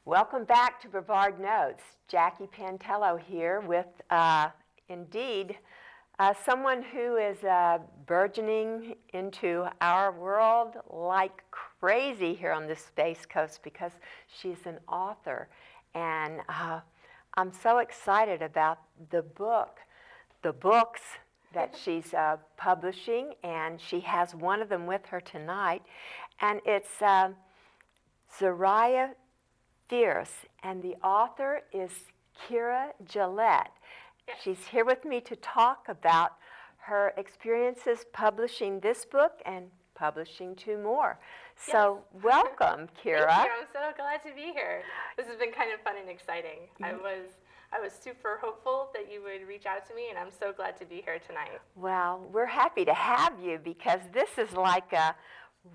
Welcome back to Brevard Notes. Jackie Pantello here with, indeed, someone who is burgeoning into our world like crazy here on the Space Coast because she's an author. And I'm so excited about the books that she's publishing, and she has one of them with her tonight. And it's Zaria Fierce, and the author is Keira Gillett. Yes. She's here with me to talk about her experiences publishing this book and publishing two more. So welcome, Keira. Thank you. I'm so glad to be here. This has been kind of fun and exciting. I was super hopeful that you would reach out to me, and I'm so glad to be here tonight. Well, we're happy to have you because this is like a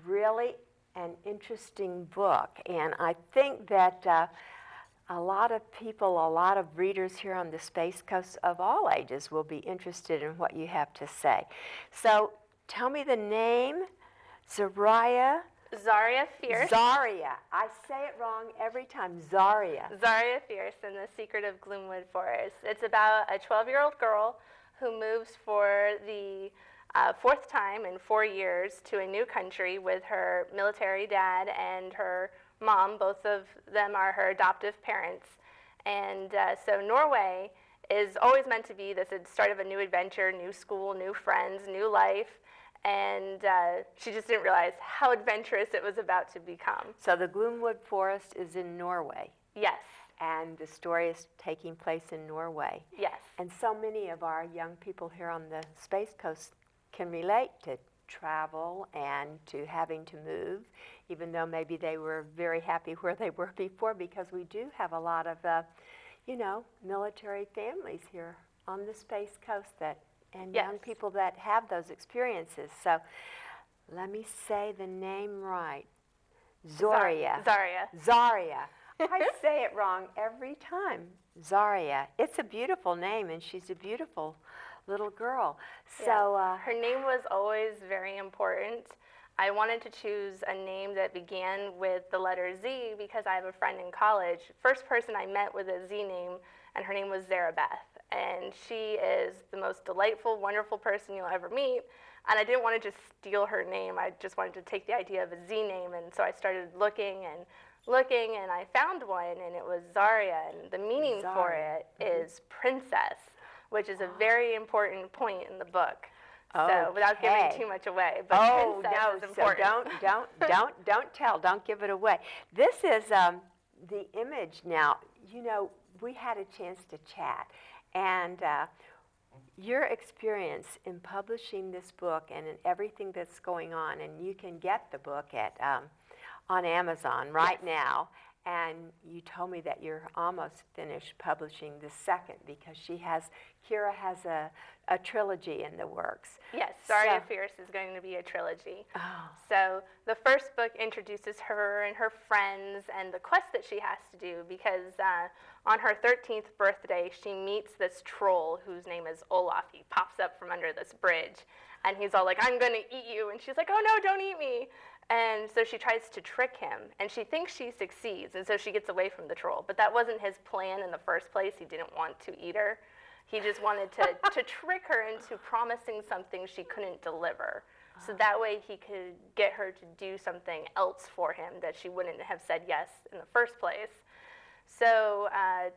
really an interesting book, and I think that a lot of people, a lot of readers here on the Space Coast of all ages will be interested in what you have to say. So tell me the name. Zaria Fierce. Zaria. I say it wrong every time. Zaria Fierce in The Secret of Gloomwood Forest. It's about a 12-year-old girl who moves for the fourth time in 4 years to a new country with her military dad and her mom. Both of them are her adoptive parents. And so Norway is always meant to be this start of a new adventure, new school, new friends, new life. And she just didn't realize how adventurous it was about to become. So the Gloomwood Forest is in Norway. Yes. And the story is taking place in Norway. Yes. And so many of our young people here on the Space Coast can relate to travel and to having to move, even though maybe they were very happy where they were before, because we do have a lot of, military families here on the Space Coast and yes. young people that have those experiences. So let me say the name right. Zaria. Zaria. I say it wrong every time. Zaria. It's a beautiful name, and she's a beautiful little girl. So her name was always very important. I wanted to choose a name that began with the letter Z because I have a friend in college. First person I met with a Z name, and her name was Zaria Beth. And she is the most delightful, wonderful person you'll ever meet. And I didn't want to just steal her name. I just wanted to take the idea of a Z name. And so I started looking, and I found one, and it was Zaria. And the meaning for it is princess, which is a very important point in the book. So without giving too much away, but princess is important. So don't tell, don't give it away. This is the image now. You know, we had a chance to chat, and your experience in publishing this book and in everything that's going on, and you can get the book at on Amazon right now. And you told me that you're almost finished publishing the second because Keira has a trilogy in the works. Yes, Zaria Fierce is going to be a trilogy. Oh. So the first book introduces her and her friends and the quest that she has to do because on her 13th birthday, she meets this troll whose name is Olaf. He pops up from under this bridge, and he's all like, "I'm going to eat you." And she's like, "Oh, no, don't eat me." And so she tries to trick him, and she thinks she succeeds, and so she gets away from the troll. But that wasn't his plan in the first place. He didn't want to eat her. He just wanted to trick her into promising something she couldn't deliver. So that way he could get her to do something else for him that she wouldn't have said yes in the first place. So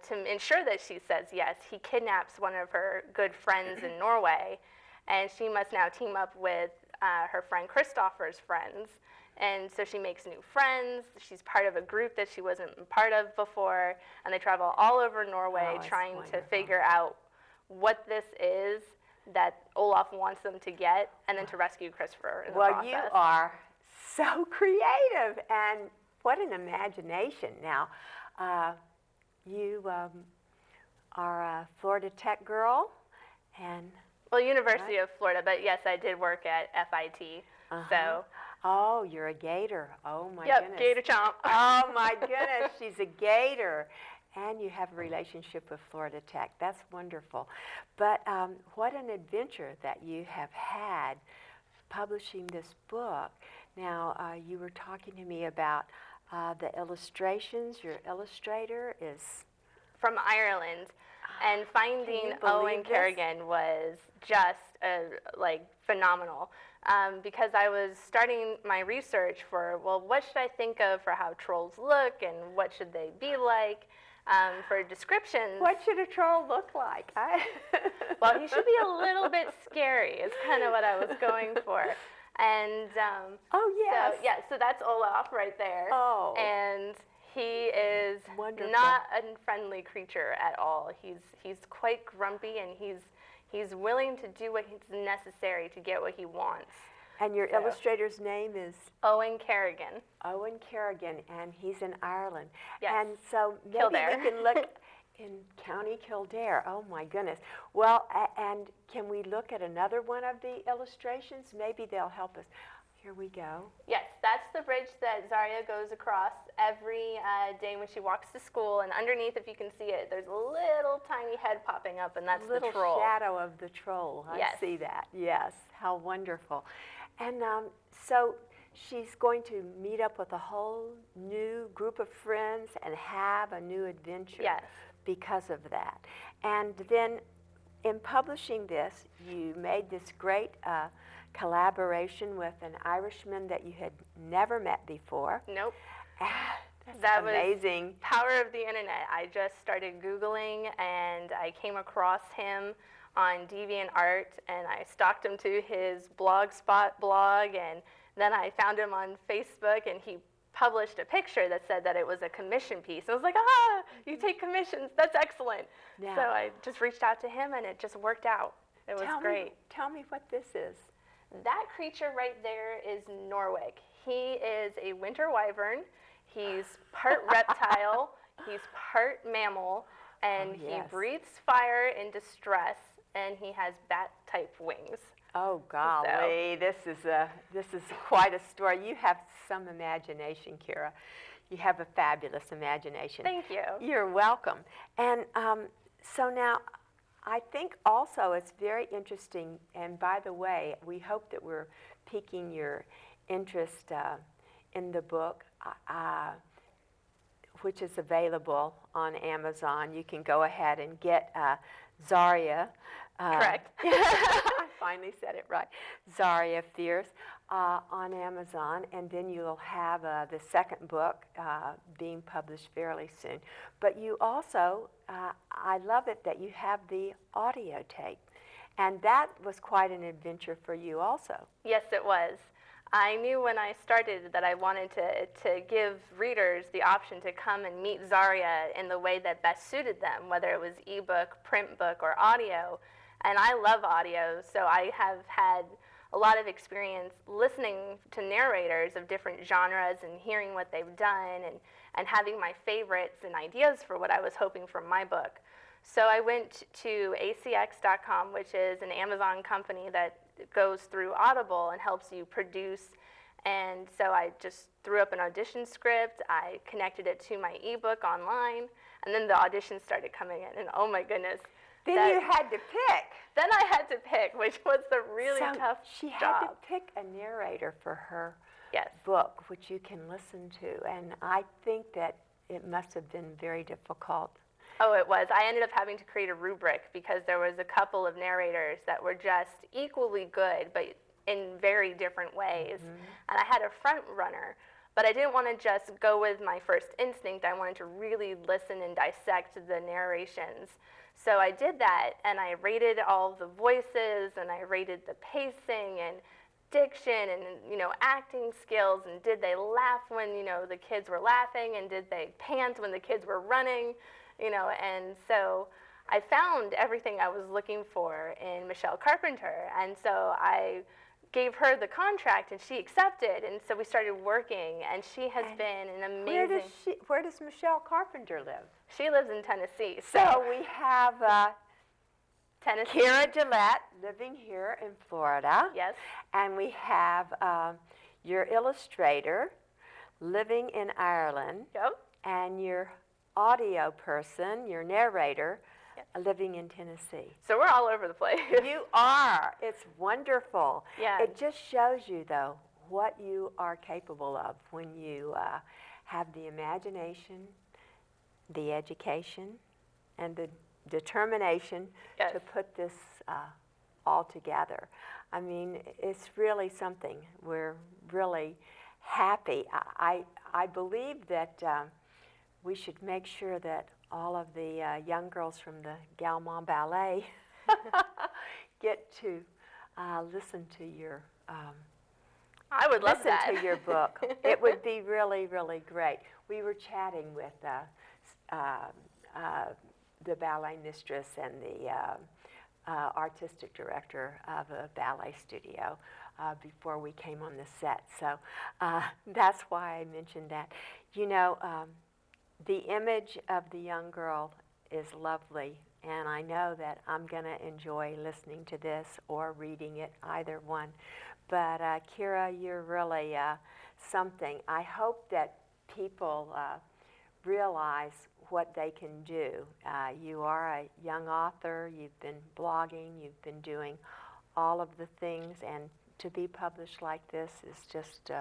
to ensure that she says yes, he kidnaps one of her good friends in Norway, and she must now team up with her friend Christopher's friends. And so she makes new friends. She's part of a group that she wasn't part of before, and they travel all over Norway trying to figure out what this is that Olaf wants them to get, and then to rescue Christopher in the process. Well, you are so creative, and what an imagination. Now, you are a Florida Tech girl, and... Well, University of Florida, but yes, I did work at FIT, so... Oh, you're a Gator. Oh, my goodness. Yep, Gator chomp. Oh, my goodness, she's a Gator. And you have a relationship with Florida Tech. That's wonderful. But what an adventure that you have had publishing this book. Now, you were talking to me about The illustrations, your illustrator is... From Ireland. And finding you believe Owen this? Kerrigan was just phenomenal. Because I was starting my research for, well, what should I think of for how trolls look and what should they be like? For descriptions. What should a troll look like? Well, he should be a little bit scary is kind of what I was going for. And oh, yes. so that's Olaf right there. Oh. And he is Wonderful. not a friendly creature at all. He's quite grumpy, and he's willing to do what is necessary to get what he wants. And your illustrator's name is? Owen Kerrigan. Owen Kerrigan, and he's in Ireland. Yes. And so maybe Kildare. we can look in County Kildare. Oh, my goodness. Well, and can we look at another one of the illustrations? Maybe they'll help us. Here we go. Yes, that's the bridge that Zaria goes across every day when she walks to school. And underneath, if you can see it, there's a little tiny head popping up, and that's the troll. Little shadow of the troll. I Yes. see that. Yes, how wonderful. And so she's going to meet up with a whole new group of friends and have a new adventure. Yes. Because of that. And then in publishing this, you made this great collaboration with an Irishman that you had never met before. Nope. That's That amazing. was power of the internet. I just started Googling, and I came across him on DeviantArt, and I stalked him to his Blogspot blog, and then I found him on Facebook, and he published a picture that said that it was a commission piece. I was like, you take commissions, that's excellent. Yeah. So I just reached out to him, and it just worked out. It was great. Tell me what this is. That creature right there is Norwick. He is a winter wyvern. He's part reptile, he's part mammal, and Oh, yes. he breathes fire in distress, and he has bat-type wings. Oh golly, this is quite a story. You have some imagination, Keira. You have a fabulous imagination. Thank you. You're welcome. And so now, I think also it's very interesting. And by the way, we hope that we're piquing your interest in the book, which is available on Amazon. You can go ahead and get Zaria. Correct. I finally said it right. Zaria Fierce on Amazon, and then you'll have the second book being published fairly soon. But you also, I love it that you have the audio tape, and that was quite an adventure for you also. Yes, it was. I knew when I started that I wanted to give readers the option to come and meet Zaria in the way that best suited them, whether it was ebook, print book, or audio. And I love audio, so I have had a lot of experience listening to narrators of different genres and hearing what they've done and having my favorites and ideas for what I was hoping from my book. So I went to acx.com, which is an Amazon company that goes through Audible and helps you produce. And so I just threw up an audition script, I connected it to my ebook online, and then the auditions started coming in, and oh my goodness. Then you had to pick. Then I had to pick, which was the really tough she job. had to pick a narrator for her Yes. book, which you can listen to. And I think that it must have been very difficult. Oh, it was. I ended up having to create a rubric because there was a couple of narrators that were just equally good, but in very different ways. And I had a front runner, but I didn't want to just go with my first instinct. I wanted to really listen and dissect the narrations. So I did that, and I rated all the voices, and I rated the pacing and diction and, acting skills, and did they laugh when, the kids were laughing, and did they pant when the kids were running, and so I found everything I was looking for in Michelle Carpenter, and so I gave her the contract, and she accepted, and so we started working, and she has been an amazing... Where does Michelle Carpenter live? She lives in Tennessee. So we have Tennessee. Keira Gillett living here in Florida. Yes. And we have your illustrator living in Ireland. Yep. And your audio person, your narrator, living in Tennessee. So we're all over the place. You are. It's wonderful. Yeah. It just shows you, though, what you are capable of when you have the imagination, the education, and the determination Yes. to put this all together. I mean, it's really something. We're really happy. I believe that we should make sure that all of the young girls from the Galmont Ballet get to listen to your I would love listen that. to your book. It would be really, really great. We were chatting with the ballet mistress and the artistic director of a ballet studio before we came on the set. So that's why I mentioned that. You know, the image of the young girl is lovely, and I know that I'm going to enjoy listening to this or reading it, either one. But Keira, you're really something. I hope that people realize what they can do. You are a young author. You've been blogging. You've been doing all of the things, and to be published like this is just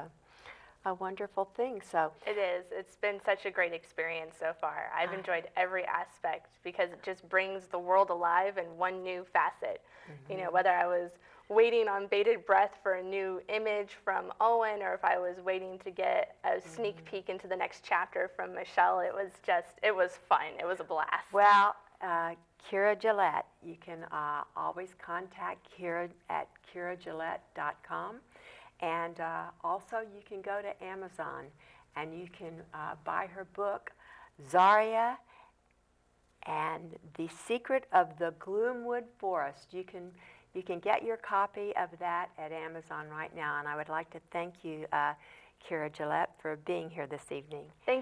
a wonderful thing. So It is. It's been such a great experience so far. I've enjoyed every aspect because it just brings the world alive in one new facet. You know, whether I was waiting on bated breath for a new image from Owen, or if I was waiting to get a sneak peek into the next chapter from Michelle, it was fun. It was a blast. well, Keira Gillett, you can always contact Keira at keiragillett.com. And also, you can go to Amazon and you can buy her book, Zaria and the Secret of the Gloomwood Forest. You can get your copy of that at Amazon right now. And I would like to thank you, Keira Gillett, for being here this evening. Thank